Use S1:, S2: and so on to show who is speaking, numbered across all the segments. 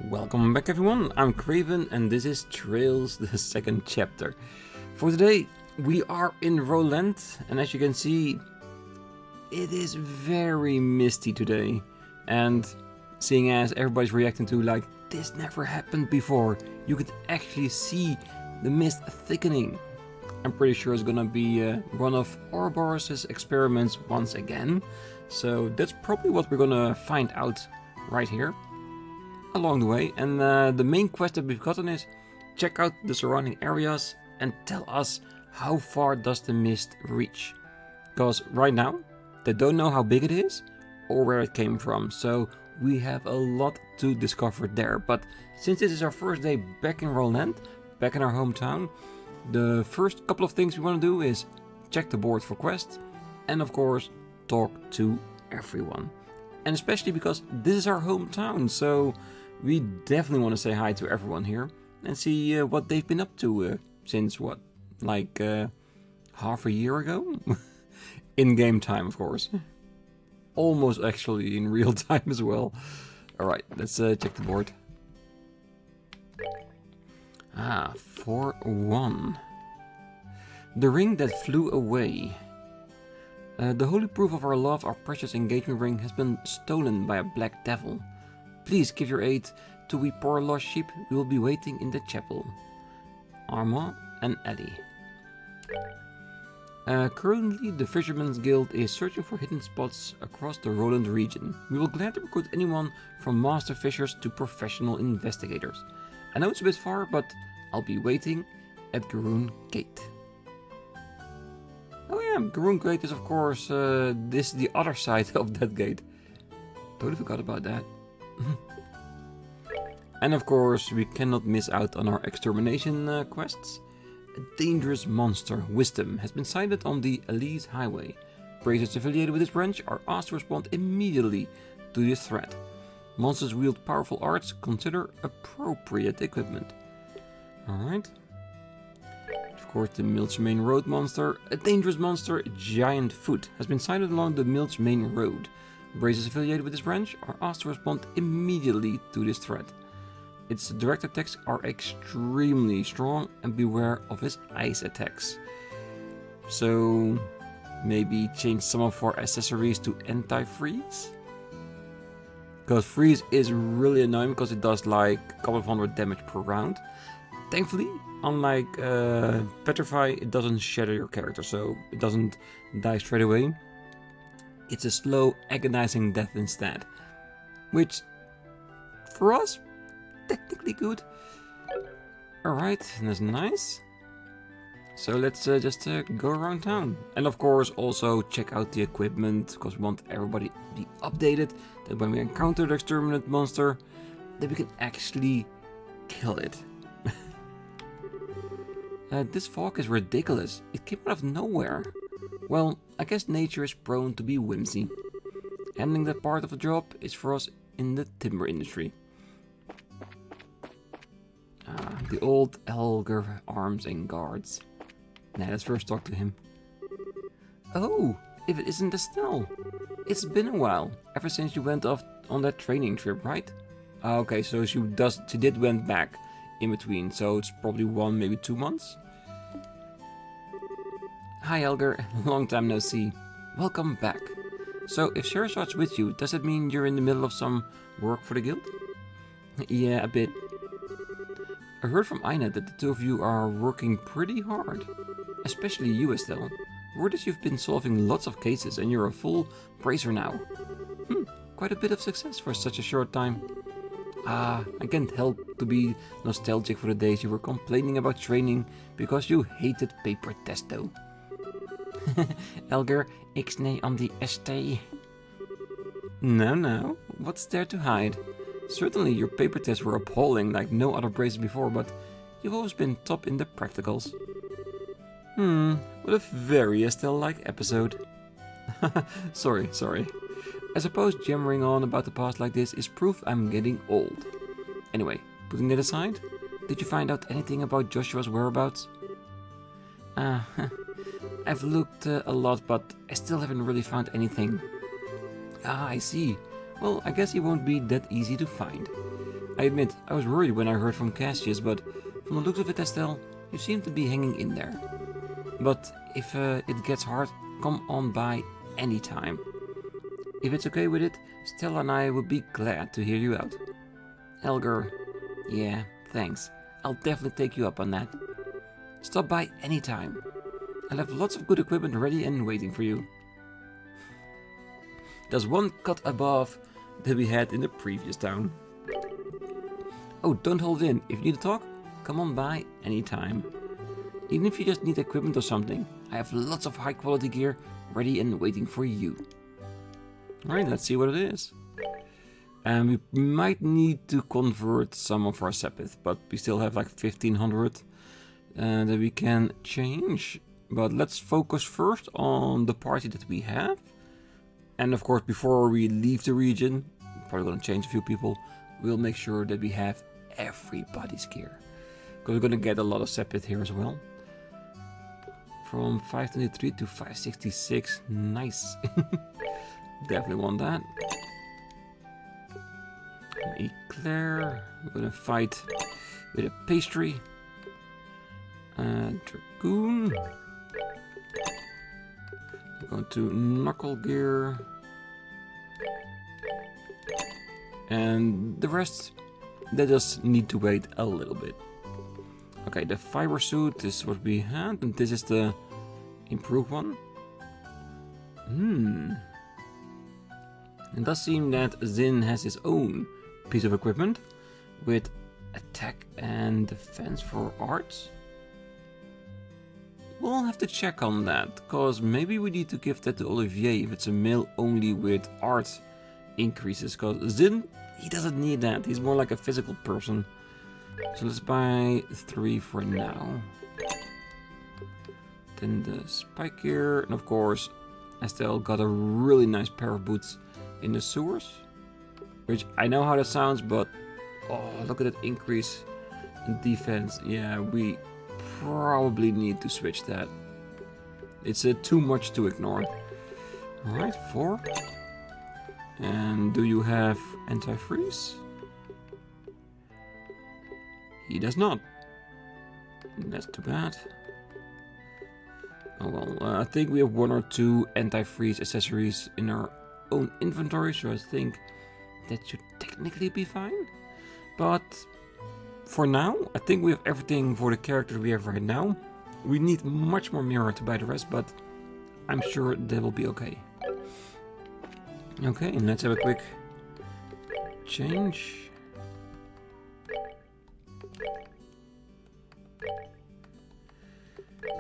S1: Welcome back everyone, I'm Craven and this is Trails, the second chapter. For today we are in Rolent and as you can see it is very misty today. And seeing as everybody's reacting to like this never happened before, you could actually see the mist thickening. I'm pretty sure it's gonna be one of Ouroboros' experiments once again. So that's probably what we're gonna find out right here along the way. And the main quest that we've gotten is check out the surrounding areas and tell us how far does the mist reach. Because right now they don't know how big it is or where it came from. So we have a lot to discover there. But since this is our first day back in Rolent, back in our hometown, the first couple of things we want to do is check the board for quests and of course talk to everyone. And especially because this is our hometown, so we definitely want to say hi to everyone here and see what they've been up to since what, like half a year ago? In game time, of course. Almost actually in real time as well. Alright, let's check the board. 4-1. The ring that flew away. The holy proof of our love, our precious engagement ring, has been stolen by a black devil. Please give your aid to we poor lost sheep. We will be waiting in the chapel. Armand and Eddie. Currently, the Fisherman's Guild is searching for hidden spots across the Rolent region. We will gladly recruit anyone from master fishers to professional investigators. I know it's a bit far, but I'll be waiting at Garoon Gate. Oh yeah, Garoon Gate is of course this the other side of that gate. Totally forgot about that. And of course we cannot miss out on our extermination quests. A dangerous monster, Wisdom, has been sighted on the Elise Highway. Bracers affiliated with this branch are asked to respond immediately to this threat. Monsters wield powerful arts, consider appropriate equipment. Alright. Of course, the Milch Main Road monster, a dangerous monster, Giant Foot, has been sighted along the Milch Main Road. Bracers affiliated with this branch are asked to respond immediately to this threat. Its direct attacks are extremely strong and beware of his ice attacks. So, maybe change some of our accessories to anti-freeze? Because freeze is really annoying because it does like a couple of hundred damage per round. Thankfully, unlike Petrify, it doesn't shatter your character, so it doesn't die straight away. It's a slow, agonizing death instead. Which, for us, technically good. Alright, that's nice. So let's just go around town. And of course also check out the equipment, because we want everybody to be updated. That when we encounter the exterminate monster, that we can actually kill it. This fog is ridiculous. It came out of nowhere. Well, I guess nature is prone to be whimsy. Handling that part of the job is for us in the timber industry. The old Elgar arms and guards. Now let's first talk to him. Oh, if it isn't Estelle. It's been a while, ever since you went off on that training trip, right? Okay, so she did went back in between, so it's probably 1, maybe 2 months. Hi Elgar, long time no see. Welcome back. So if Sherazad's with you, does it mean you're in the middle of some work for the guild? Yeah, a bit. I heard from Aina that the two of you are working pretty hard. Especially you, Estelle. Word is you've been solving lots of cases and you're a full bracer now. Quite a bit of success for such a short time. I can't help to be nostalgic for the days you were complaining about training because you hated paper testo. Elgar, ik snee aan die ST. No, what's there to hide? Certainly your paper tests were appalling like no other bracers before, but you've always been top in the practicals. What a very Estelle-like episode. Sorry. I suppose jammering on about the past like this is proof I'm getting old. Anyway, putting that aside, did you find out anything about Joshua's whereabouts? I've looked a lot, but I still haven't really found anything. I see. Well, I guess he won't be that easy to find. I admit, I was worried when I heard from Cassius, but from the looks of it, Estelle, you seem to be hanging in there. But if it gets hard, come on by anytime. If it's okay with it, Stella and I would be glad to hear you out. Elgar, yeah, thanks. I'll definitely take you up on that. Stop by anytime. I'll have lots of good equipment ready and waiting for you. There's one cut above that we had in the previous town. Oh, don't hold it in. If you need to talk, come on by anytime. Even if you just need equipment or something, I have lots of high quality gear ready and waiting for you. Alright, let's see what it is. And we might need to convert some of our Sepith, but we still have like 1500 that we can change. But let's focus first on the party that we have. And of course, before we leave the region, probably going to change a few people, we'll make sure that we have everybody's gear. Because we're going to get a lot of Sepith here as well. From 523 to 566, nice. Definitely want that. An Eclair, we're going to fight with a pastry. Dragoon. We're going to knuckle gear. And the rest, they just need to wait a little bit. Okay, the fiber suit is what we had, and this is the improved one. It does seem that Zin has his own piece of equipment with attack and defense for arts. We'll have to check on that, because maybe we need to give that to Olivier if it's a male only with art increases, because Zin, he doesn't need that. He's more like a physical person. So let's buy 3 for now. Then the spike gear, and of course Estelle got a really nice pair of boots in the sewers, which I know how that sounds, but oh, look at that increase in defense. Yeah, we probably need to switch that. It's too much to ignore. Alright, 4. And do you have anti-freeze? He does not. That's too bad. Oh well, I think we have 1 or 2 anti-freeze accessories in our own inventory, so I think that should technically be fine. But for now, I think we have everything for the characters we have right now. We need much more mirror to buy the rest, but I'm sure they will be okay. Okay, and let's have a quick change.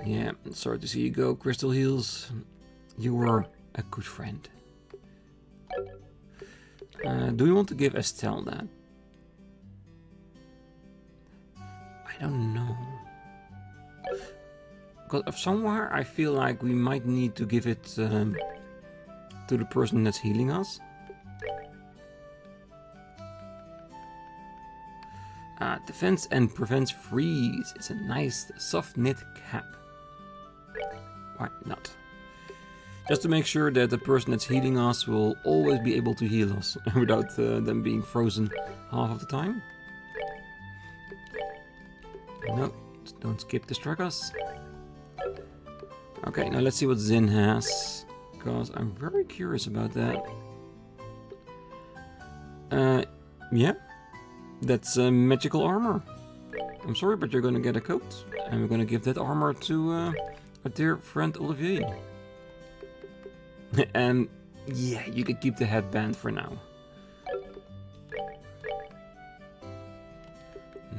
S1: Yeah, sorry to see you go, Crystal Heels. You were a good friend. Do we want to give Estelle that? I don't know. Because somewhere I feel like we might need to give it to the person that's healing us. Defense and prevents freeze. It's a nice soft knit cap. Why not? Just to make sure that the person that's healing us will always be able to heal us without them being frozen half of the time. No, don't skip the struggles. Okay, now let's see what Zin has, because I'm very curious about that. Yeah, that's magical armor. I'm sorry, but you're gonna get a coat, and we're gonna give that armor to our dear friend Olivier. And yeah, you can keep the headband for now.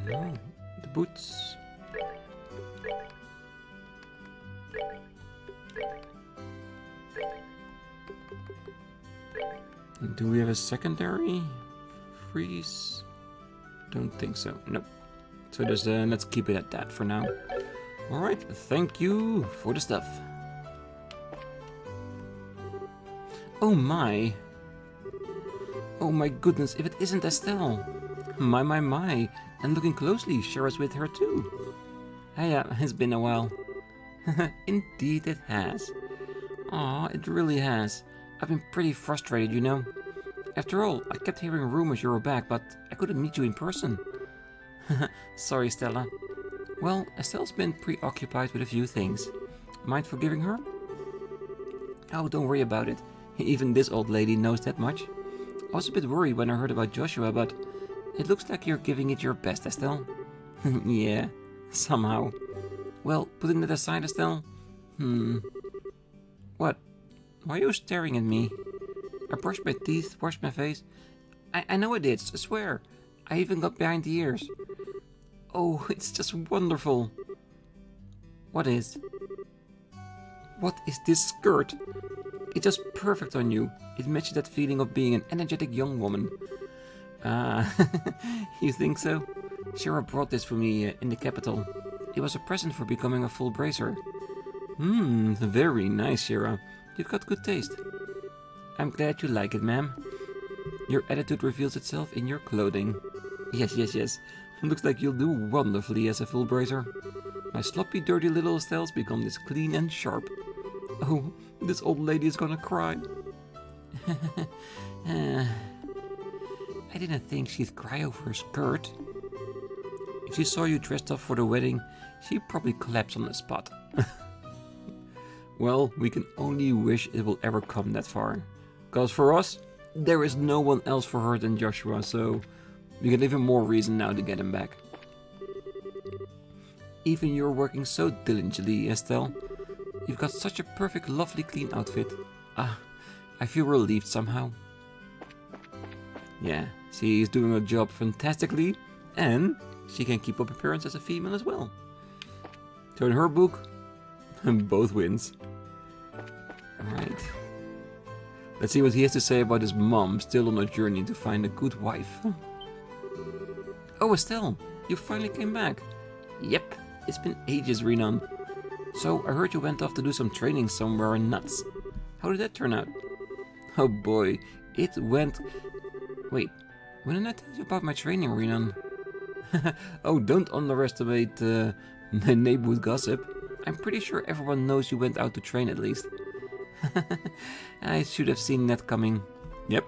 S1: No, the boots. Do we have a secondary freeze? Don't think so. Nope. So just let's keep it at that for now. Alright, thank you for the stuff. Oh my. Oh my goodness, if it isn't Estelle. My. And looking closely, Shara's with her too. Yeah, it's been a while. Indeed it has. Aw, it really has. I've been pretty frustrated, you know. After all, I kept hearing rumors you were back, but I couldn't meet you in person. Sorry, Stella. Well, Estelle's been preoccupied with a few things. Mind forgiving her? Oh, don't worry about it. Even this old lady knows that much. I was a bit worried when I heard about Joshua, but it looks like you're giving it your best, Estelle. Yeah, somehow. Well, putting that aside, Estelle. What? Why are you staring at me? I brushed my teeth, washed my face. I know I did, I swear. I even got behind the ears. Oh, it's just wonderful. What is? What is this skirt? It's just perfect on you. It matches that feeling of being an energetic young woman. Ah, you think so? Shira brought this for me in the capital. It was a present for becoming a full bracer. Very nice, Shira. You've got good taste. I'm glad you like it, ma'am. Your attitude reveals itself in your clothing. Yes. Looks like you'll do wonderfully as a full bracer. My sloppy, dirty little Estelle's become this clean and sharp. Oh, this old lady is gonna cry. I didn't think she'd cry over her skirt. If she saw you dressed up for the wedding, she'd probably collapse on the spot. Well, we can only wish it will ever come that far. Cause for us, there is no one else for her than Joshua, so we get even more reason now to get him back. Even you're working so diligently, Estelle. You've got such a perfect, lovely, clean outfit. Ah, I feel relieved somehow. Yeah, she's doing her job fantastically, and she can keep up appearance as a female as well. So in her book, both wins. Alright. Let's see what he has to say about his mom still on a journey to find a good wife. Oh, Estelle, you finally came back. Yep, it's been ages, Renan. So, I heard you went off to do some training somewhere in Nuts. How did that turn out? Oh boy, it went... Wait, when did I tell you about my training, Renan? Oh, don't underestimate the neighborhood gossip. I'm pretty sure everyone knows you went out to train at least. I should have seen that coming. Yep,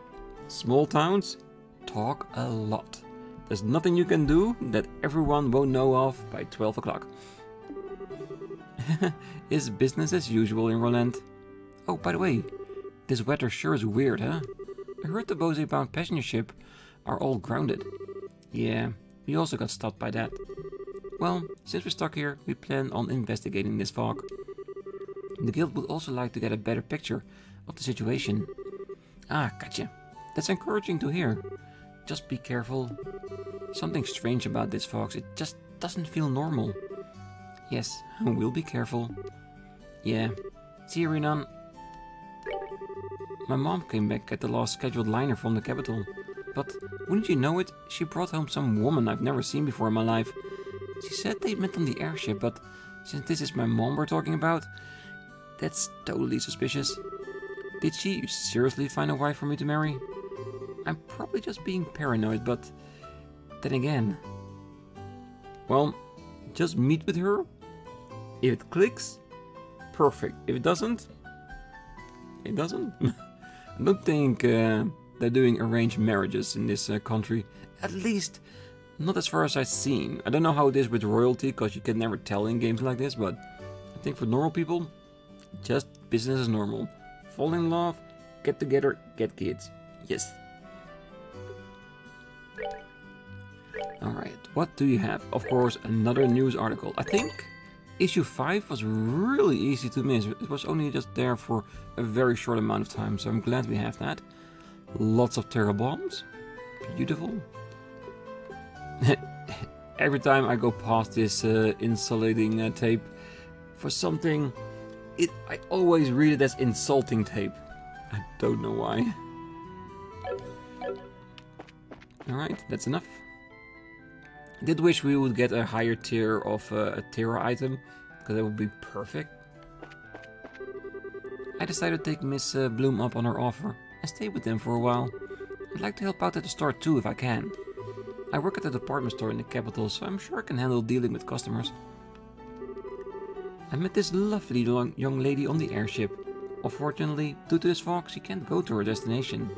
S1: small towns talk a lot. There's nothing you can do that everyone won't know of by 12 o'clock. It's business as usual in Rolent. Oh, by the way, this weather sure is weird, huh? I heard the Bose-bound passenger ship are all grounded. Yeah, we also got stopped by that. Well, since we're stuck here, we plan on investigating this fog. The guild would also like to get a better picture of the situation. Ah, gotcha. That's encouraging to hear. Just be careful. Something strange about this fog. It just doesn't feel normal. Yes, we'll be careful. Yeah. See you, Renan. My mom came back at the last scheduled liner from the capital. But, wouldn't you know it, she brought home some woman I've never seen before in my life. She said they met on the airship, but since this is my mom we're talking about, that's totally suspicious. Did she seriously find a wife for me to marry? I'm probably just being paranoid, but then again... Well, just meet with her. If it clicks, perfect. If it doesn't, it doesn't. I don't think they're doing arranged marriages in this country. At least, not as far as I've seen. I don't know how it is with royalty, because you can never tell in games like this, but I think for normal people, just business as normal. Fall in love, get together, get kids. Yes. Alright, what do you have? Of course, another news article. I think issue 5 was really easy to miss. It was only just there for a very short amount of time, so I'm glad we have that. Lots of terror bombs. Beautiful. Every time I go past this insulating tape for something, I always read it as insulting tape. I don't know why. Alright, that's enough. I did wish we would get a higher tier of a terror item, because that would be perfect. I decided to take Miss Bloom up on her offer and stay with them for a while. I'd like to help out at the store too if I can. I work at a department store in the capital, so I'm sure I can handle dealing with customers. I met this lovely young lady on the airship. Unfortunately, due to this fog, she can't go to her destination.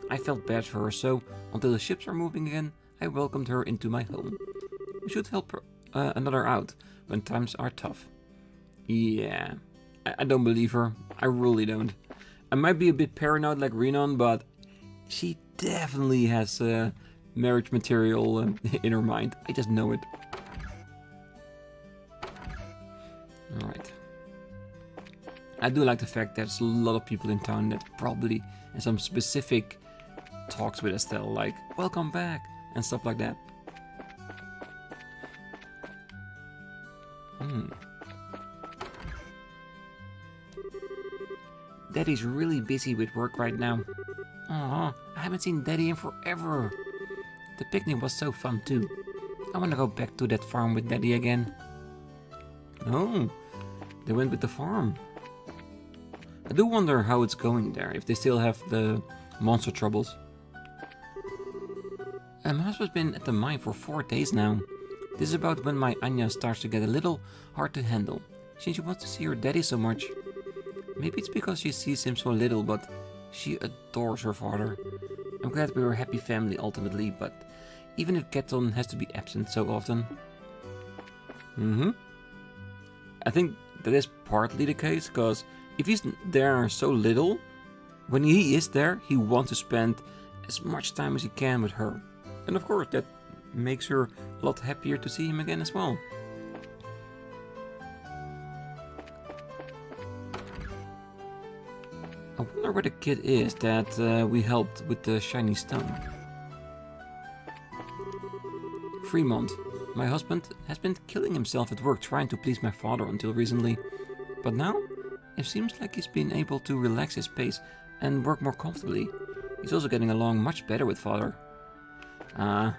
S1: I felt bad for her, so until the ships are moving again, I welcomed her into my home. We should help her, another out when times are tough. Yeah, I don't believe her. I really don't. I might be a bit paranoid like Renon, but she definitely has marriage material in her mind. I just know it. Alright. I do like the fact that there's a lot of people in town that probably have some specific talks with Estelle, like, welcome back, and stuff like that. Daddy's really busy with work right now. Aw, I haven't seen Daddy in forever. The picnic was so fun too. I want to go back to that farm with Daddy again. Oh, they went with the farm. I do wonder how it's going there, if they still have the monster troubles. My husband's been at the mine for 4 days now. This is about when my Anya starts to get a little hard to handle, since she wants to see her daddy so much. Maybe it's because she sees him so little, but she adores her father. I'm glad we were a happy family ultimately, but even if Keton has to be absent so often. I think that is partly the case, because if he's there so little, when he is there, he wants to spend as much time as he can with her. And of course, that makes her a lot happier to see him again as well. I wonder where the kid is that we helped with the shiny stone. Fremont. My husband has been killing himself at work trying to please my father until recently. But now, it seems like he's been able to relax his pace and work more comfortably. He's also getting along much better with father.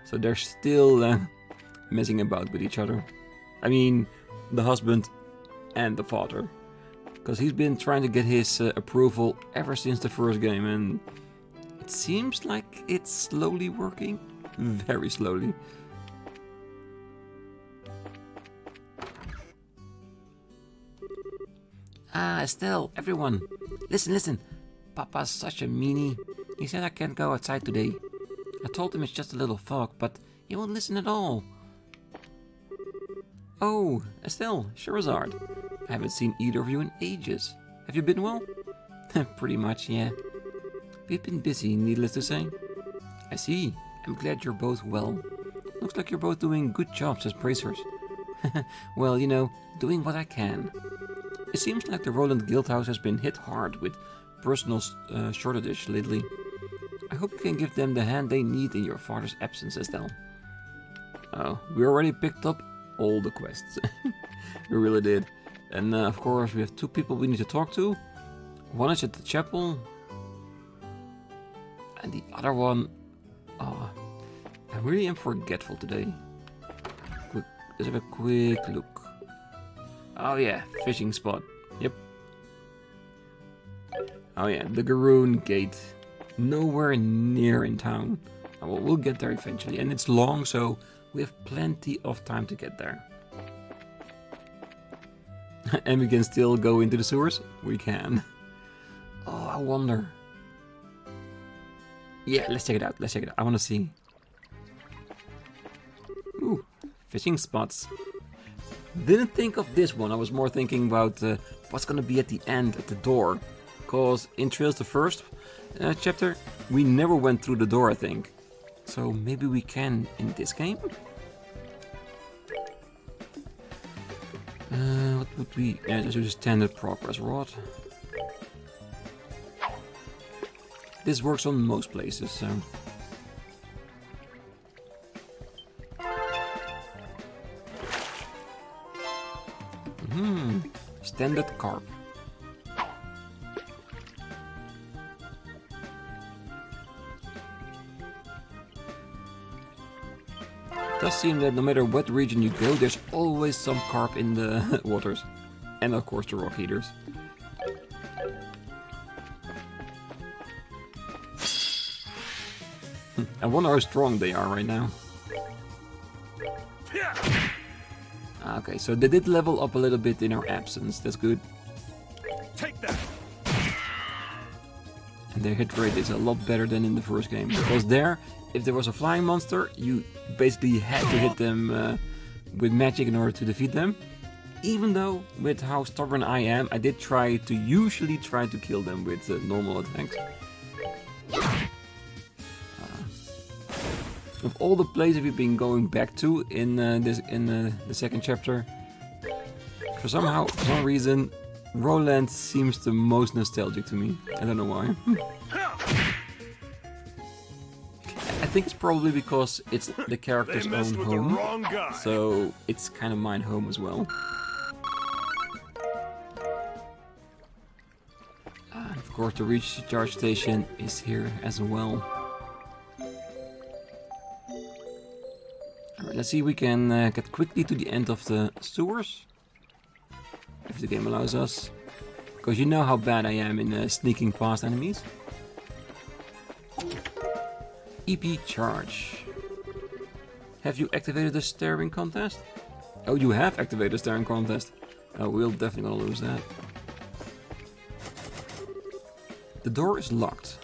S1: So they're still messing about with each other. I mean, the husband and the father. Because he's been trying to get his approval ever since the first game, and it seems like it's slowly working. Very slowly. Estelle, everyone. Listen. Papa's such a meanie. He said I can't go outside today. I told him it's just a little fog, but he won't listen at all. Oh, Estelle, Charizard. I haven't seen either of you in ages. Have you been well? Pretty much, yeah. We've been busy, needless to say. I see. I'm glad you're both well. Looks like you're both doing good jobs as bracers. Well, you know, doing what I can. It seems like the Rolent Guildhouse has been hit hard with personal shortage lately. I hope you can give them the hand they need in your father's absence, Estelle. Oh, we already picked up all the quests. We really did. And of course we have 2 people we need to talk to. One is at the chapel. And the other one... Oh, I really am forgetful today. Let's have a quick look. Oh yeah, fishing spot. Yep. Oh yeah, the Garoon Gate. Nowhere near in town. Well, we'll get there eventually. And it's long, so we have plenty of time to get there. And we can still go into the sewers? We can. Oh, I wonder. Yeah, let's check it out. I want to see. Ooh, fishing spots. Didn't think of this one. I was more thinking about what's going to be at the end, at the door. Because in Trails the First chapter, we never went through the door, I think. So maybe we can in this game? What would we... Yeah, just use a standard progress rod. This works on most places, so... Standard carp. It does seem that no matter what region you go, there's always some carp in the waters. And of course the rock eaters. I wonder how strong they are right now. Okay, so they did level up a little bit in our absence, that's good.
S2: Take that.
S1: their hit rate is a lot better than in the first game. Because there, if there was a flying monster, you basically had to hit them with magic in order to defeat them. Even though, with how stubborn I am, I did usually try to kill them with normal attacks. Of all the places we've been going back to in the second chapter, for some reason, Rolent seems the most nostalgic to me. I don't know why. I think it's probably because it's the character's own home, so it's kind of mine home as well. And of course, the recharge station is here as well. Alright, let's see if we can get quickly to the end of the sewers. If the game allows us. Because you know how bad I am in sneaking past enemies. EP charge. Have you activated the staring contest? Oh, you have activated the staring contest. Oh, we'll definitely gonna lose that. The door is locked.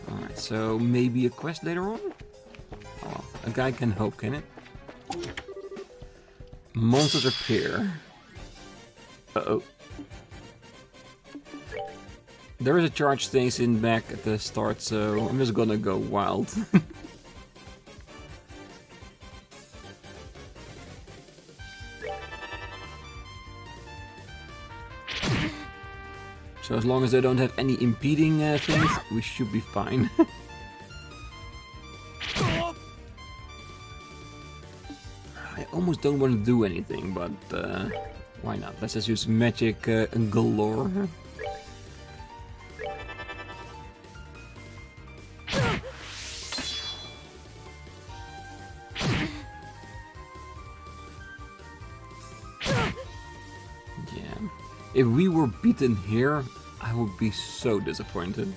S1: Alright, so maybe a quest later on? Oh, a guy can hope, can it? Monsters appear. Uh-oh. There is a charge station back at the start, so I'm just gonna go wild. So as long as they don't have any impeding things, we should be fine. I almost don't want to do anything, but why not? Let's just use magic galore. Yeah. If we were beaten here, I would be so disappointed.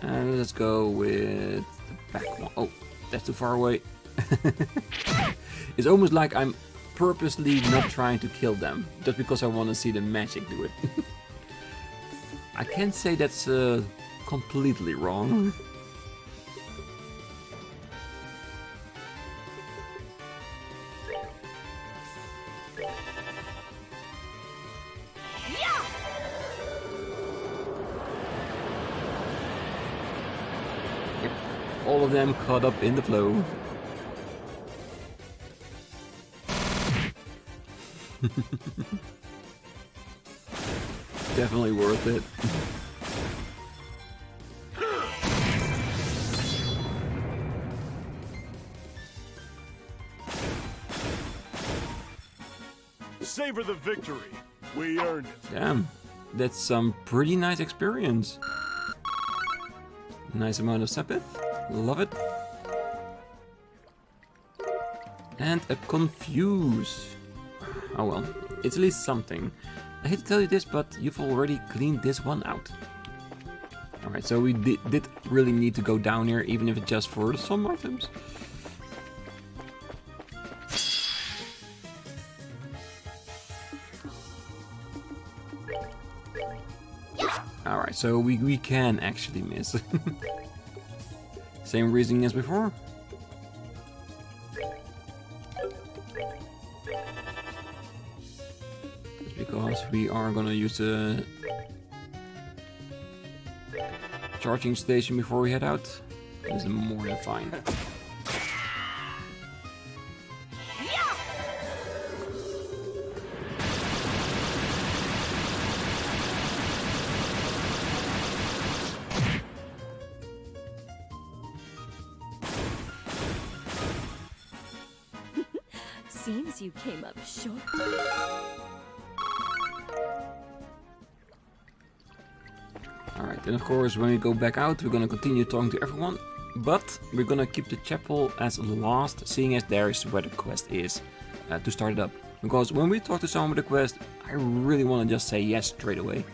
S1: And let's go with the back one. Oh, that's too far away. It's almost like I'm purposely not trying to kill them, just because I want to see the magic do it. I can't say that's completely wrong. Yep, all of them caught up in the flow. Definitely worth it.
S2: Savor the victory. We earned it.
S1: Damn, that's some pretty nice experience. Nice amount of Sepith. Love it. And a confuse. Oh well, it's at least something. I hate to tell you this, but you've already cleaned this one out. Alright, so we did really need to go down here, even if it's just for some items. Alright, so we can actually miss. Same reasoning as before. Because we are gonna use the charging station before we head out. This is more than fine.
S3: Seems you came up short.
S1: Alright, and of course when we go back out we're gonna continue talking to everyone, but we're gonna keep the chapel as last, seeing as there is where the quest is, to start it up. Because when we talk to someone with a quest, I really want to just say yes straight away.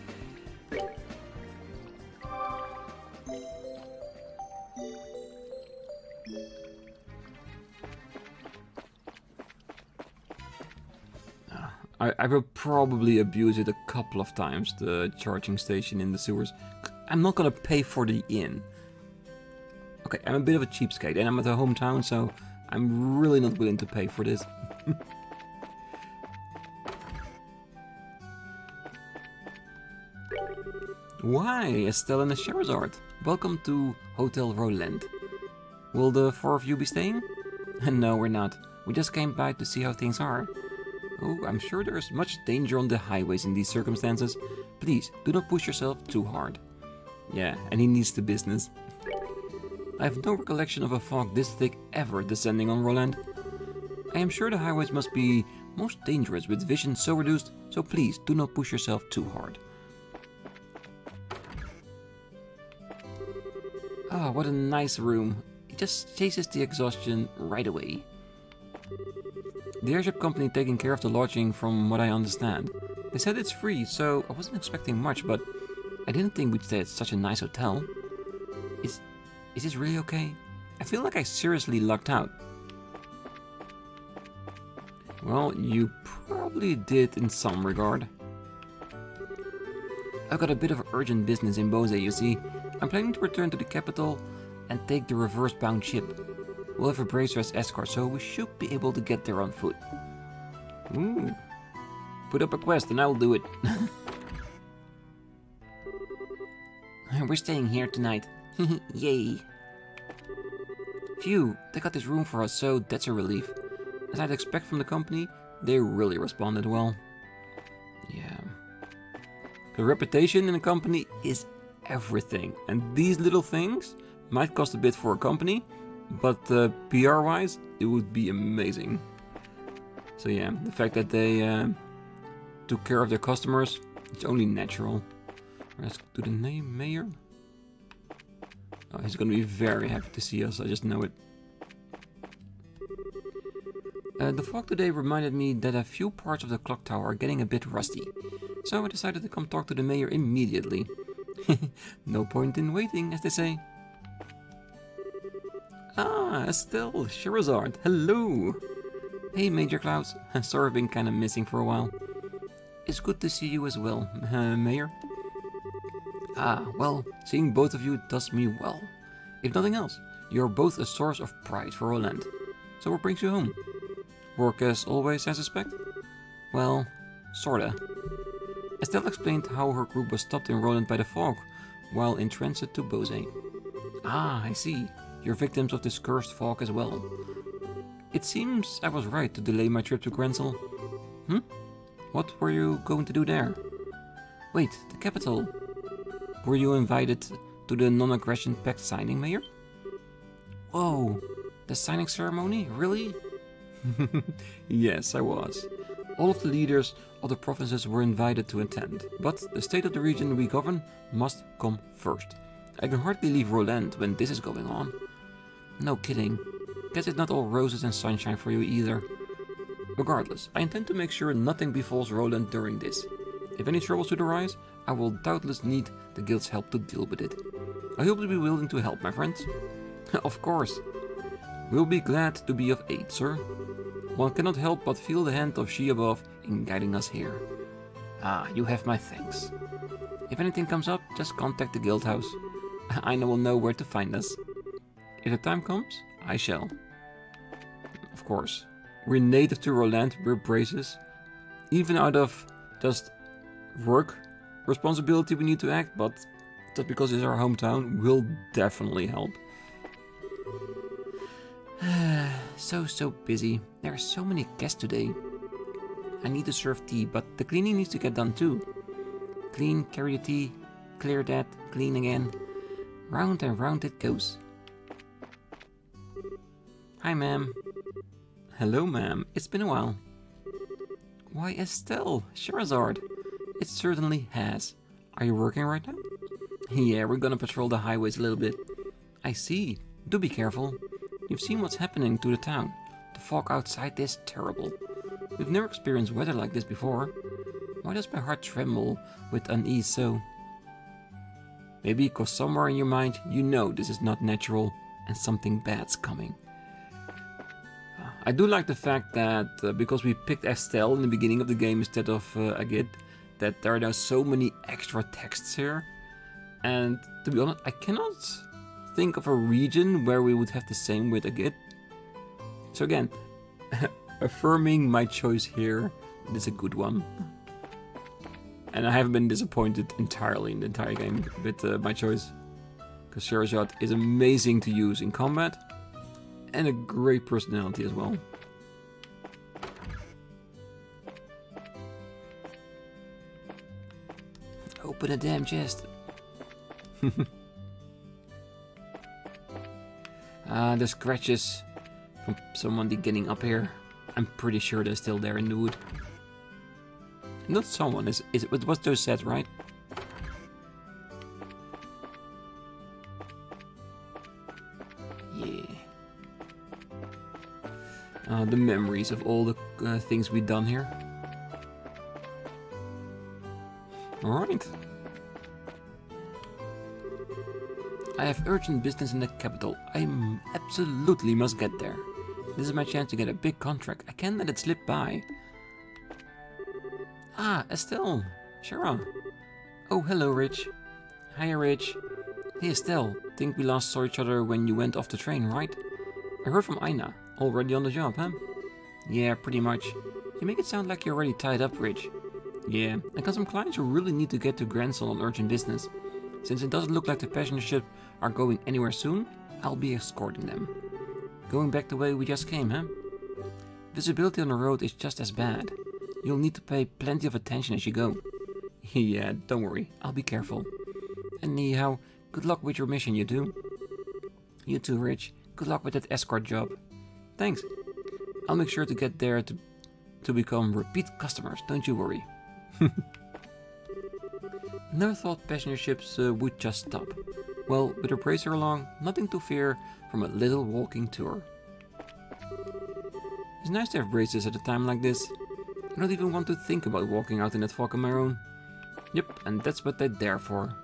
S1: I will probably abuse it a couple of times, the charging station in the sewers. I'm not gonna pay for the inn. Okay, I'm a bit of a cheapskate and I'm at a hometown, so I'm really not willing to pay for this. Why, Estelle and Sherazard? Welcome to Hotel Rolent. Will the four of you be staying? No, we're not. We just came by to see how things are. Oh, I'm sure there's much danger on the highways in these circumstances. Please, do not push yourself too hard. Yeah, and he needs the business. I have no recollection of a fog this thick ever descending on Rolent. I am sure the highways must be most dangerous with vision so reduced, so please do not push yourself too hard. Ah, what a nice room. It just chases the exhaustion right away. The airship company taking care of the lodging from what I understand. They said it's free, so I wasn't expecting much, but I didn't think we'd stay at such a nice hotel. Is this really okay? I feel like I seriously lucked out. Well, you probably did in some regard. I've got a bit of urgent business in Bose, you see. I'm planning to return to the capital and take the reverse-bound ship. We'll have a bracer as escort, so we should be able to get there on foot. Ooh. Put up a quest and I'll do it. We're staying here tonight. Yay. Phew, they got this room for us, so that's a relief. As I'd expect from the company, they really responded well. Yeah. The reputation in a company is everything, and these little things might cost a bit for a company, but PR-wise, it would be amazing. So yeah, the fact that they took care of their customers, it's only natural. Let's do the name, Mayor. Oh, he's gonna be very happy to see us, I just know it. The fog today reminded me that a few parts of the clock tower are getting a bit rusty, so I decided to come talk to the mayor immediately. No point in waiting, as they say. Ah, Estelle, Sherazard, hello! Hey, Major Clouds, sorry I've been kinda missing for a while. It's good to see you as well, Mayor. Ah, well, seeing both of you does me well. If nothing else, you're both a source of pride for Rolent. So what brings you home? Work as always, I suspect? Well, sorta. Estelle explained how her group was stopped in Rolent by the fog, while in transit to Bose. Ah, I see. You're victims of this cursed fog as well. It seems I was right to delay my trip to Grancel. What were you going to do there? Wait, the capital. Were you invited to the non-aggression pact signing, Mayor? Whoa, the signing ceremony? Really? Yes, I was. All of the leaders of the provinces were invited to attend, but the state of the region we govern must come first. I can hardly leave Rolent when this is going on. No kidding. Guess it's not all roses and sunshine for you either. Regardless, I intend to make sure nothing befalls Rolent during this. If any troubles should arise, I will doubtless need the guild's help to deal with it. I hope you'll be willing to help, my friends. Of course. We'll be glad to be of aid, sir. One cannot help but feel the hand of she above in guiding us here. Ah, you have my thanks. If anything comes up, just contact the guild house. I will know where to find us. If the time comes, I shall. Of course. We're native to Rolent, we're braces. Even out of just work responsibility we need to act, but just because it's our hometown will definitely help. So busy. There are so many guests today. I need to serve tea, but the cleaning needs to get done too. Clean, carry the tea, clear that, clean again. Round and round it goes. Hi, ma'am. Hello, ma'am. It's been a while. Why, Estelle, Sherazard. It certainly has. Are you working right now? Yeah, we're gonna patrol the highways a little bit. I see. Do be careful. You've seen what's happening to the town. The fog outside is terrible. We've never experienced weather like this before. Why does my heart tremble with unease so? Maybe because somewhere in your mind you know this is not natural and something bad's coming. I do like the fact that because we picked Estelle in the beginning of the game instead of Agit, that there are now so many extra texts here. And to be honest, I cannot think of a region where we would have the same with Agit. So again, affirming my choice here is a good one. And I haven't been disappointed entirely in the entire game with my choice. Because Sherazade is amazing to use in combat. And a great personality as well. Open a damn chest. The scratches from someone getting up here. I'm pretty sure they're still there in the wood. Not someone, it was those said, right? Yeah. The memories of all the things we've done here. Alright. I have urgent business in the capital. I absolutely must get there. This is my chance to get a big contract. I can't let it slip by. Ah, Estelle. Shara. Oh, hello, Rich. Hiya, Rich. Hey, Estelle. Think we last saw each other when you went off the train, right? I heard from Aina. Already on the job, huh? Yeah, pretty much. You make it sound like you're already tied up, Rich. Yeah, I got some clients who really need to get to Grancel on urgent business. Since it doesn't look like the passenger ship are going anywhere soon, I'll be escorting them. Going back the way we just came, huh? Visibility on the road is just as bad. You'll need to pay plenty of attention as you go. Yeah, don't worry, I'll be careful. Anyhow, good luck with your mission, you two. You too, Rich. Good luck with that escort job. Thanks. I'll make sure to get there to become repeat customers, don't you worry. Never thought passenger ships would just stop. Well, with a bracer along, nothing to fear from a little walking tour. It's nice to have braces at a time like this. I don't even want to think about walking out in that fog on my own. Yep, and that's what they're there for.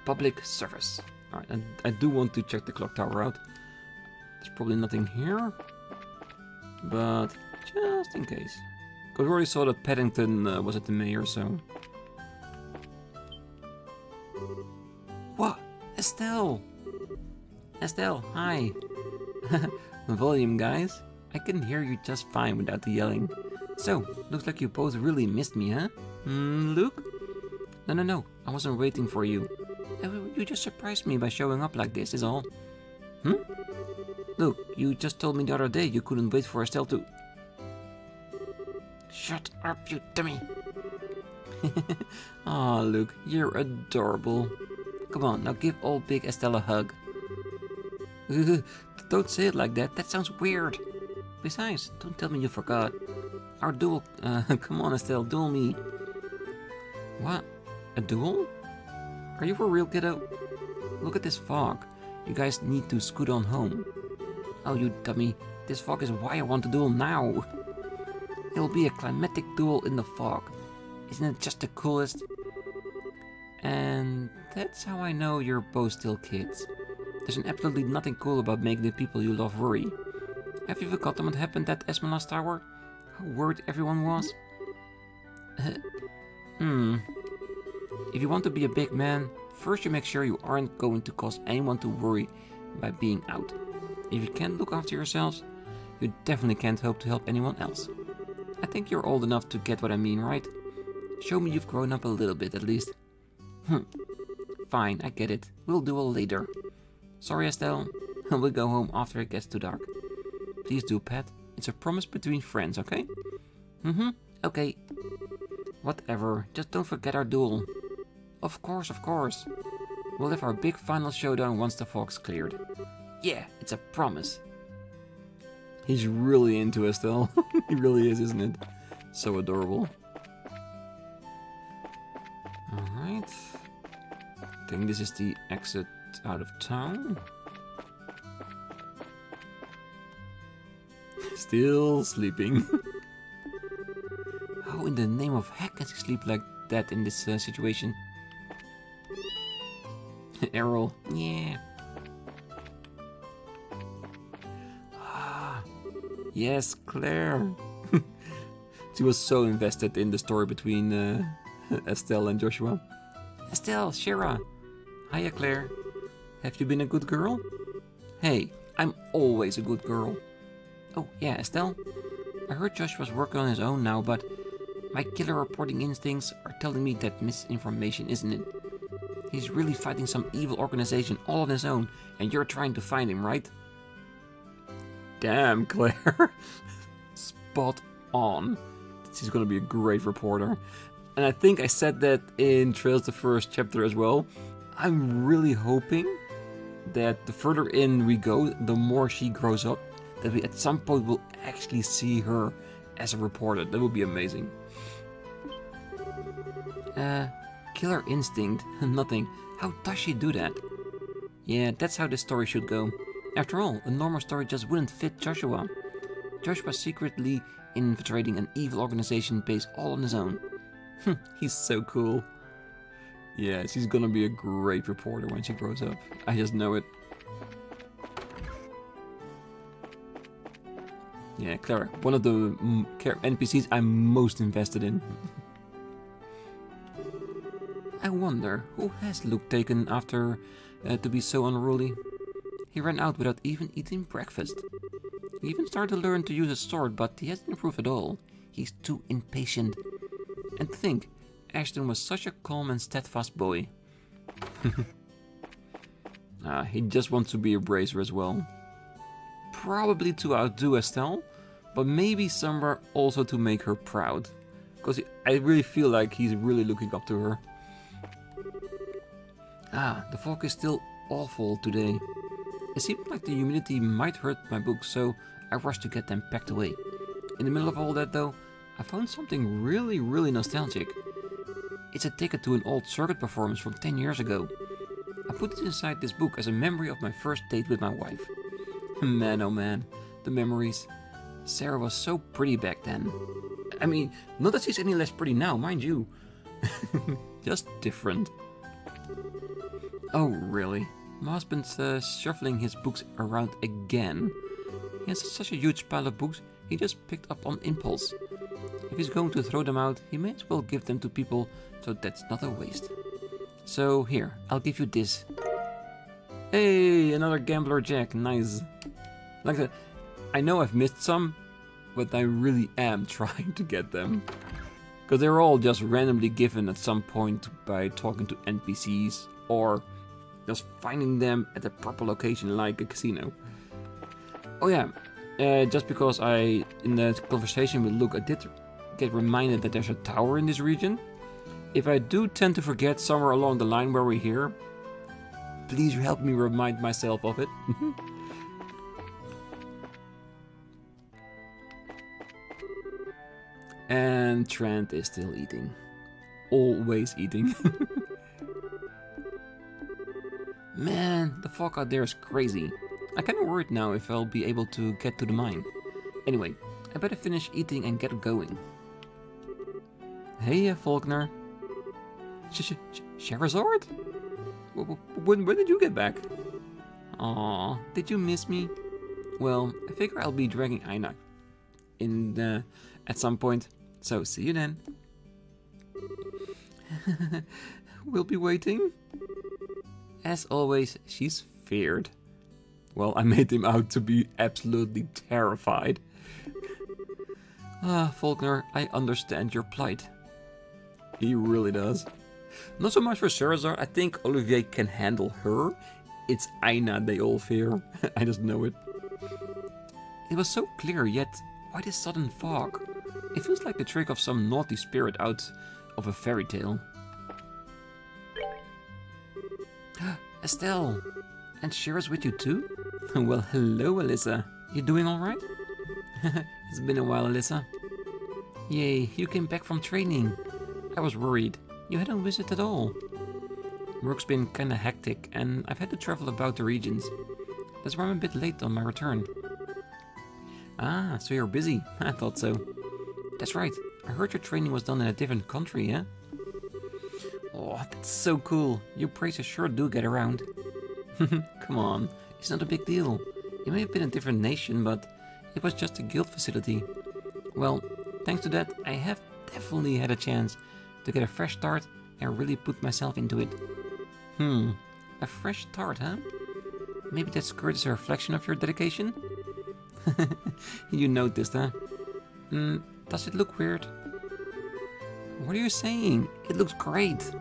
S1: Public service. Alright, and I do want to check the clock tower out. There's probably nothing here. But just in case. Because we already saw that Paddington was at the mayor, so... What? Estelle! Estelle, hi! Volume, guys. I can hear you just fine without the yelling. So, looks like you both really missed me, huh? Luke? No. I wasn't waiting for you. You just surprised me by showing up like this, is all. Look, you just told me the other day you couldn't wait for Estelle to... Shut up, you dummy! Aw, Luke, you're adorable. Come on, now give old big Estelle a hug. Don't say it like that, that sounds weird. Besides, don't tell me you forgot. Our duel... come on, Estelle, duel me. What? A duel? Are you for real, kiddo? Look at this fog. You guys need to scoot on home. Oh, you dummy. This fog is why I want to duel now. It'll be a climatic duel in the fog. Isn't it just the coolest? And that's how I know you're both still kids. There's absolutely nothing cool about making the people you love worry. Have you forgotten what happened at Esmeralda's Tower? How worried everyone was? If you want to be a big man, first you make sure you aren't going to cause anyone to worry by being out. If you can't look after yourselves, you definitely can't hope to help anyone else. I think you're old enough to get what I mean, right? Show me you've grown up a little bit at least. Fine, I get it. We'll duel later. Sorry, Estelle. We'll go home after it gets too dark. Please do, Pat. It's a promise between friends, okay? Okay. Whatever, just don't forget our duel. Of course. We'll have our big final showdown once the fog's cleared. Yeah, it's a promise. He's really into Estelle. He really is, isn't it? So adorable. Alright. I think this is the exit out of town. Still sleeping. How in the name of heck can he sleep like that in this situation? Errol, yeah. Yes, Claire. She was so invested in the story between Estelle and Joshua. Estelle, Shira. Hiya, Claire. Have you been a good girl? Hey, I'm always a good girl. Oh, yeah, Estelle. I heard Joshua's working on his own now, but my killer reporting instincts are telling me that misinformation, isn't it? He's really fighting some evil organization all on his own, and you're trying to find him, right? Damn, Claire. Spot on. She's gonna be a great reporter. And I think I said that in Trails the First chapter as well. I'm really hoping that the further in we go, the more she grows up, that we at some point will actually see her as a reporter. That would be amazing. Killer instinct, nothing. How does she do that? Yeah, that's how this story should go. After all, a normal story just wouldn't fit Joshua. Joshua's secretly infiltrating an evil organization based all on his own. He's so cool. Yeah, she's gonna be a great reporter when she grows up. I just know it. Yeah, Clara, one of the NPCs I'm most invested in. I wonder, who has Luke taken after to be so unruly? He ran out without even eating breakfast. He even started to learn to use a sword, but he hasn't improved at all. He's too impatient. And to think, Ashton was such a calm and steadfast boy. He just wants to be a bracer as well. Probably to outdo Estelle, but maybe somewhere also to make her proud. Because I really feel like he's really looking up to her. The fog is still awful today. It seemed like the humidity might hurt my books, so I rushed to get them packed away. In the middle of all that though, I found something really nostalgic. It's a ticket to an old circuit performance from 10 years ago. I put it inside this book as a memory of my first date with my wife. Man, oh man, the memories. Sarah was so pretty back then. I mean, not that she's any less pretty now, mind you. Just different. Oh, really? My husband's shuffling his books around again. He has such a huge pile of books he just picked up on impulse. If he's going to throw them out, he may as well give them to people, so that's not a waste. So here, I'll give you this. Hey, another Gambler Jack, nice. Like that. I know I've missed some, but I really am trying to get them. Because they're all just randomly given at some point by talking to NPCs, or just finding them at the proper location like a casino. Oh yeah, just because in the conversation with Luke, I did get reminded that there's a tower in this region. If I do tend to forget somewhere along the line where we're here, please help me remind myself of it. And Trent is still eating. Always eating. Man, the fog out there is crazy. I'm kinda worried now if I'll be able to get to the mine. Anyway, I better finish eating and get going. Hey, Faulkner. Sherazard? When did you get back? Aw, did you miss me? Well, I figure I'll be dragging Aina in at some point, so see you then. We'll be waiting. As always, she's feared. Well, I made him out to be absolutely terrified. Faulkner, I understand your plight. He really does. Not so much for Sherazard, I think Olivier can handle her. It's Aina they all fear. I just know it. It was so clear, yet why this sudden fog? It feels like the trick of some naughty spirit out of a fairy tale. Estelle! And Shira's with you too? Well, hello, Alyssa. You doing alright? It's been a while, Alyssa. Yay, you came back from training. I was worried. You hadn't visited at all. Work's been kinda hectic, and I've had to travel about the regions. That's why I'm a bit late on my return. Ah, so you're busy. I thought so. That's right. I heard your training was done in a different country, yeah? Oh, that's so cool. You bracers sure do get around. Come on, it's not a big deal. You may have been a different nation, but it was just a guild facility. Well, thanks to that, I have definitely had a chance to get a fresh start and really put myself into it. A fresh start, huh? Maybe that skirt is a reflection of your dedication? You noticed, huh? Does it look weird? What are you saying? It looks great.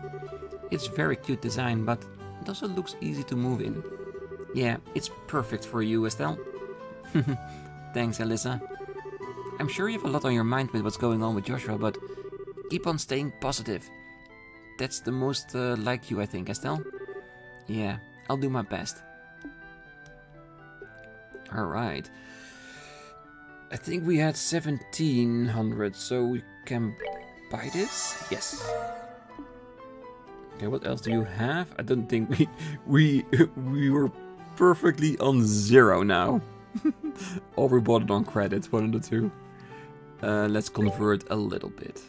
S1: It's very cute design, but it also looks easy to move in. Yeah, it's perfect for you, Estelle. Thanks, Alyssa. I'm sure you have a lot on your mind with what's going on with Joshua, but keep on staying positive. That's the most like you, I think, Estelle. Yeah, I'll do my best. Alright. I think we had 1700, so we can buy this? Yes. Okay, what else do you have? I don't think we were perfectly on 0 now. Or we bought it on credit, one of the two. Let's convert a little bit.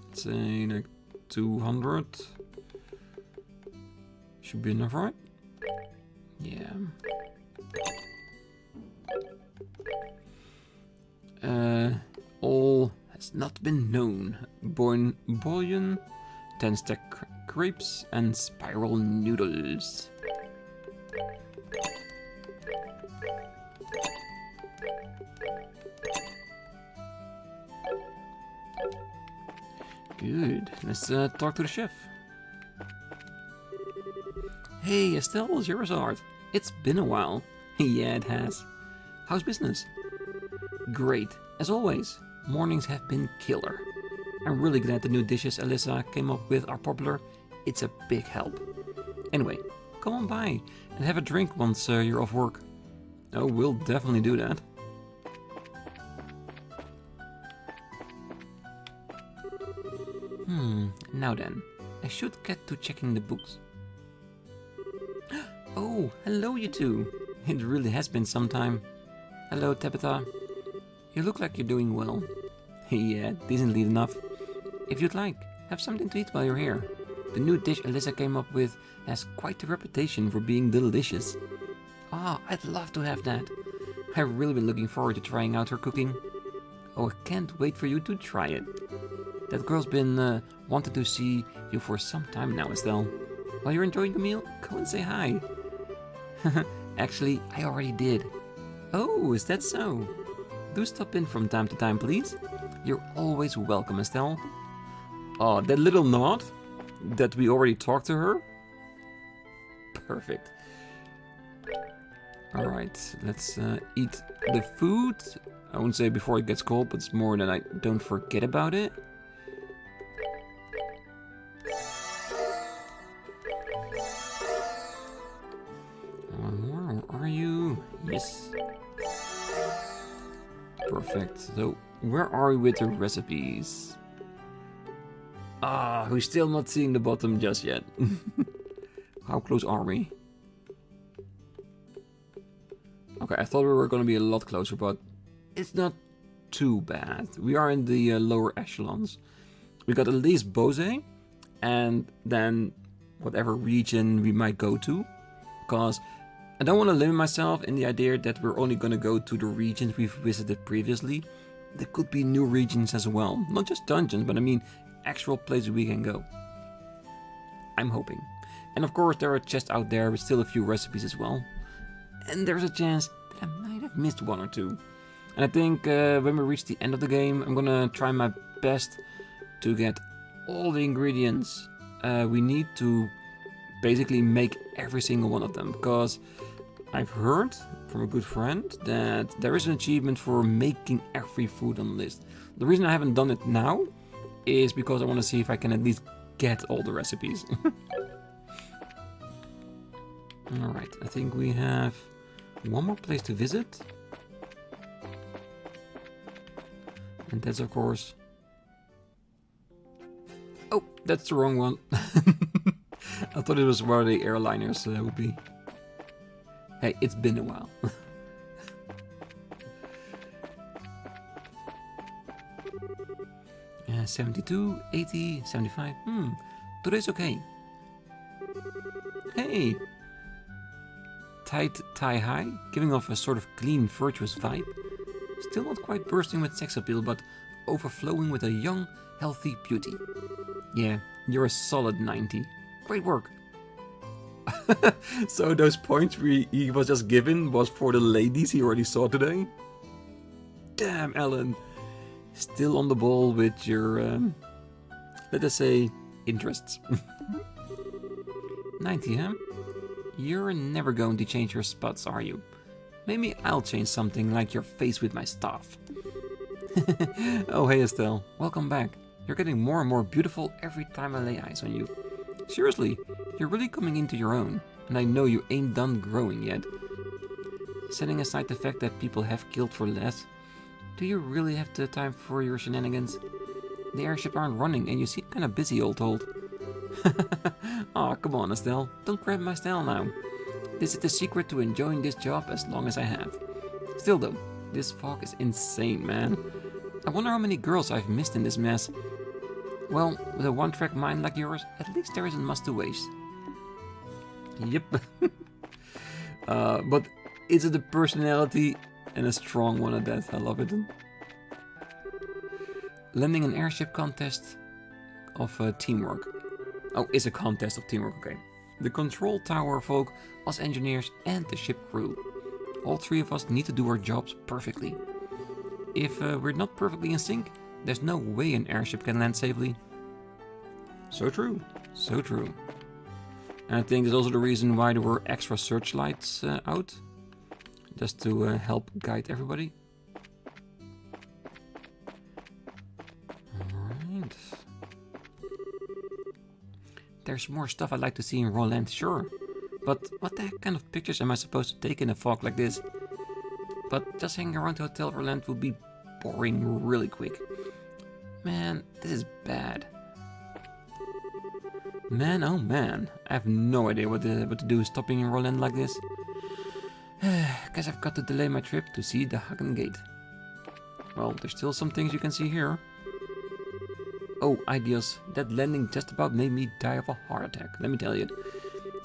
S1: Let's say like 200. Should be enough, right? Yeah. All has not been known. Bouillon, 10-stack crepes, and spiral noodles. Good. Let's talk to the chef. Hey, Estelle Gerard. It's been a while. Yeah, it has. How's business? Great, as always. Mornings have been killer. I'm really glad the new dishes Alyssa came up with are popular. It's a big help. Anyway, come on by and have a drink once you're off work. Oh, we'll definitely do that. Now then, I should get to checking the books. Oh, hello you two. It really has been some time. Hello, Tabitha. You look like you're doing well. Yeah, decently enough. If you'd like, have something to eat while you're here. The new dish Alyssa came up with has quite a reputation for being delicious. Ah, I'd love to have that. I've really been looking forward to trying out her cooking. Oh, I can't wait for you to try it. That girl's been wanting to see you for some time now, Estelle. While you're enjoying the meal, go and say hi. Actually, I already did. Oh, is that so? Do stop in from time to time, please. You're always welcome, Estelle. Oh, that little nod that we already talked to her. Perfect. Alright, let's eat the food. I won't say before it gets cold, but it's more that I don't forget about it. Where are you? Yes. Perfect. So, where are we with the recipes? Ah, we're still not seeing the bottom just yet. How close are we? Okay, I thought we were going to be a lot closer, but it's not too bad. We are in the lower echelons. We got at least Bose, and then whatever region we might go to. Because I don't want to limit myself in the idea that we're only going to go to the regions we've visited previously. There could be new regions as well. Not just dungeons, but I mean actual places we can go. I'm hoping. And of course there are chests out there with still a few recipes as well. And there's a chance that I might have missed one or two. And I think when we reach the end of the game, I'm gonna try my best to get all the ingredients we need to basically make every single one of them. Because I've heard from a good friend that there is an achievement for making every food on the list. The reason I haven't done it now is because I want to see if I can at least get all the recipes. Alright, I think we have one more place to visit. And that's of course... Oh, that's the wrong one. I thought it was where the airliners would be. Hey, it's been a while. 72, 80, 75. Today's okay. Hey! tight tie-high, giving off a sort of clean, virtuous vibe. Still not quite bursting with sex appeal, but overflowing with a young, healthy beauty. Yeah, you're a solid 90. Great work. So those points he was just given was for the ladies he already saw today? Damn, Ellen. Still on the ball with your, let us say, interests. 90, huh? You're never going to change your spots, are you? Maybe I'll change something like your face with my staff. Oh, hey Estelle, welcome back. You're getting more and more beautiful every time I lay eyes on you. Seriously, you're really coming into your own, and I know you ain't done growing yet. Setting aside the fact that people have killed for less, do you really have the time for your shenanigans? The airship aren't running, and you seem kinda busy, all told. Aw, come on Estelle, don't grab my style now. This is the secret to enjoying this job as long as I have. Still though, this fog is insane, man. I wonder how many girls I've missed in this mess. Well, with a one-track mind like yours, at least there isn't much to waste. Yep. But is it a personality and a strong one at that? I love it. Landing an airship contest of teamwork. Oh, it's a contest of teamwork, okay. The control tower folk, us engineers and the ship crew. All three of us need to do our jobs perfectly. If we're not perfectly in sync, there's no way an airship can land safely. So true, so true. And I think that's also the reason why there were extra searchlights out. Just to help guide everybody. Alright. There's more stuff I'd like to see in Rolent, sure. But what the heck kind of pictures am I supposed to take in a fog like this? But just hanging around Hotel Rolent will be boring really quick. Man, this is bad. Man, oh man, I have no idea what to do stopping in Rolent like this. Guess I've got to delay my trip to see the Hagen Gate. Well, there's still some things you can see here. Oh, ideas, that landing just about made me die of a heart attack, let me tell you.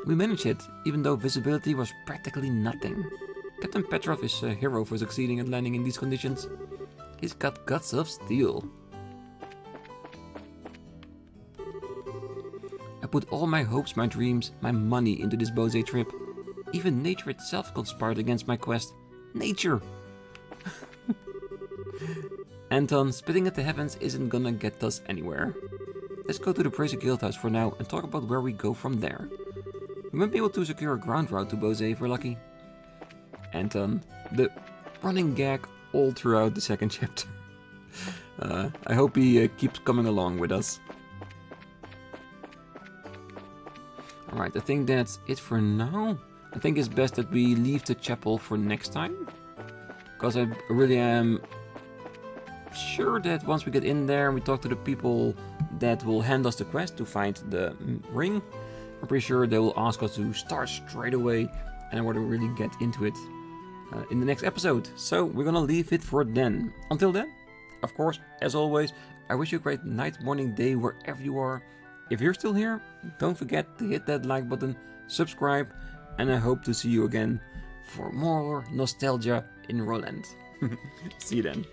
S1: We managed it, even though visibility was practically nothing. Captain Petrov is a hero for succeeding at landing in these conditions. He's got guts of steel. I put all my hopes, my dreams, my money into this Bose trip. Even nature itself conspired against my quest. Nature! Anton, spitting at the heavens isn't gonna get us anywhere. Let's go to the Bracer Guildhouse for now and talk about where we go from there. We might be able to secure a ground route to Bose if we're lucky. Anton, the running gag all throughout the second chapter. I hope he keeps coming along with us. Alright, I think that's it for now. I think it's best that we leave the chapel for next time. Because I really am sure that once we get in there and we talk to the people that will hand us the quest to find the ring, I'm pretty sure they will ask us to start straight away and I want to really get into it in the next episode. So we're gonna leave it for then. Until then, of course, as always, I wish you a great night, morning, day, wherever you are. If you're still here, don't forget to hit that like button, subscribe, and I hope to see you again for more nostalgia in Rolent. See you then.